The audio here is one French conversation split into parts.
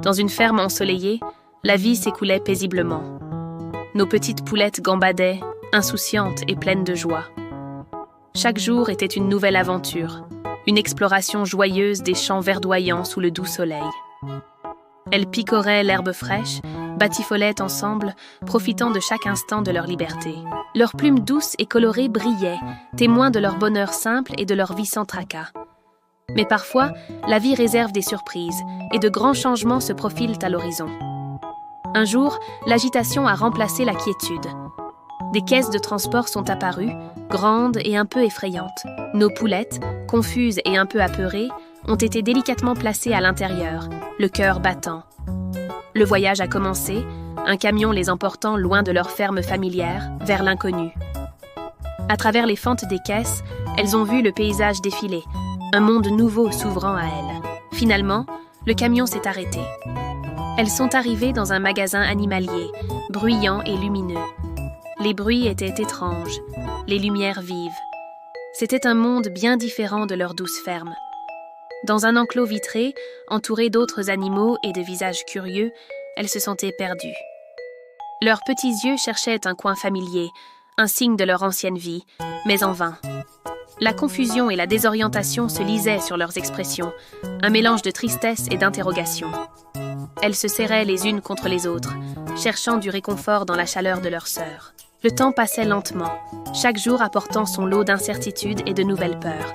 Dans une ferme ensoleillée, la vie s'écoulait paisiblement. Nos petites poulettes gambadaient, insouciantes et pleines de joie. Chaque jour était une nouvelle aventure, une exploration joyeuse des champs verdoyants sous le doux soleil. Elles picoraient l'herbe fraîche, batifolaient ensemble, profitant de chaque instant de leur liberté. Leurs plumes douces et colorées brillaient, témoins de leur bonheur simple et de leur vie sans tracas. Mais parfois, la vie réserve des surprises et de grands changements se profilent à l'horizon. Un jour, l'agitation a remplacé la quiétude. Des caisses de transport sont apparues, grandes et un peu effrayantes. Nos poulettes, confuses et un peu apeurées, ont été délicatement placées à l'intérieur, le cœur battant. Le voyage a commencé, un camion les emportant loin de leur ferme familière, vers l'inconnu. À travers les fentes des caisses, elles ont vu le paysage défiler, un monde nouveau s'ouvrant à elles. Finalement, le camion s'est arrêté. Elles sont arrivées dans un magasin animalier, bruyant et lumineux. Les bruits étaient étranges, les lumières vives. C'était un monde bien différent de leur douce ferme. Dans un enclos vitré, entouré d'autres animaux et de visages curieux, elles se sentaient perdues. Leurs petits yeux cherchaient un coin familier, un signe de leur ancienne vie, mais en vain. La confusion et la désorientation se lisaient sur leurs expressions, un mélange de tristesse et d'interrogation. Elles se serraient les unes contre les autres, cherchant du réconfort dans la chaleur de leur sœur. Le temps passait lentement, chaque jour apportant son lot d'incertitudes et de nouvelles peurs.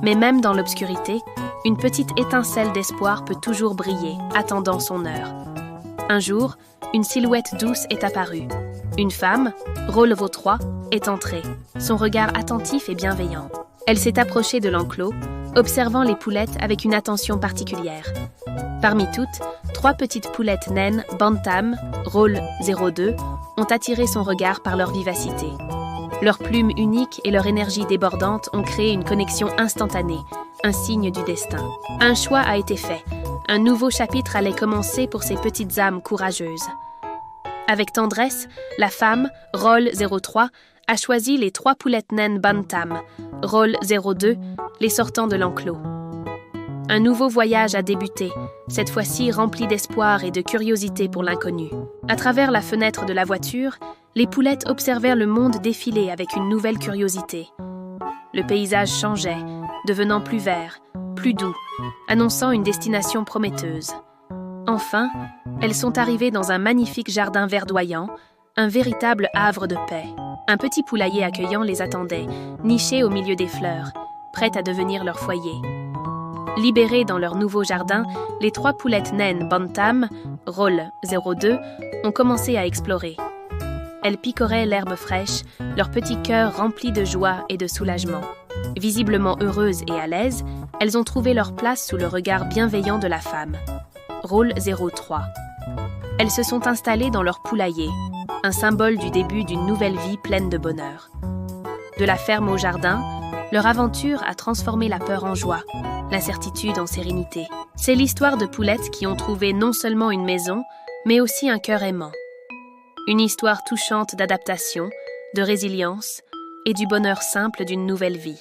Mais même dans l'obscurité, une petite étincelle d'espoir peut toujours briller, attendant son heure. Un jour, une silhouette douce est apparue. Une femme, rôle 3, est entrée, son regard attentif et bienveillant. Elle s'est approchée de l'enclos, observant les poulettes avec une attention particulière. Parmi toutes, 3 petites poulettes naines, Bantam, rôle 02, ont attiré son regard par leur vivacité. Leurs plumes uniques et leur énergie débordante ont créé une connexion instantanée, un signe du destin. Un choix a été fait. Un nouveau chapitre allait commencer pour ces petites âmes courageuses. Avec tendresse, la femme, rôle 03, a choisi les 3 poulettes naines Bantam, rôle 02, les sortant de l'enclos. Un nouveau voyage a débuté, cette fois-ci rempli d'espoir et de curiosité pour l'inconnu. À travers la fenêtre de la voiture, les poulettes observèrent le monde défiler avec une nouvelle curiosité. Le paysage changeait, devenant plus vert, plus doux, annonçant une destination prometteuse. Enfin, elles sont arrivées dans un magnifique jardin verdoyant, un véritable havre de paix. Un petit poulailler accueillant les attendait, niché au milieu des fleurs, prêt à devenir leur foyer. Libérées dans leur nouveau jardin, les 3 poulettes naines Bantam, rôle 02, ont commencé à explorer. Elles picoraient l'herbe fraîche, leur petit cœur rempli de joie et de soulagement. Visiblement heureuses et à l'aise, elles ont trouvé leur place sous le regard bienveillant de la femme. Rôle 03. Elles se sont installées dans leur poulailler, un symbole du début d'une nouvelle vie pleine de bonheur. De la ferme au jardin, leur aventure a transformé la peur en joie, l'incertitude en sérénité. C'est l'histoire de poulettes qui ont trouvé non seulement une maison, mais aussi un cœur aimant. Une histoire touchante d'adaptation, de résilience et du bonheur simple d'une nouvelle vie.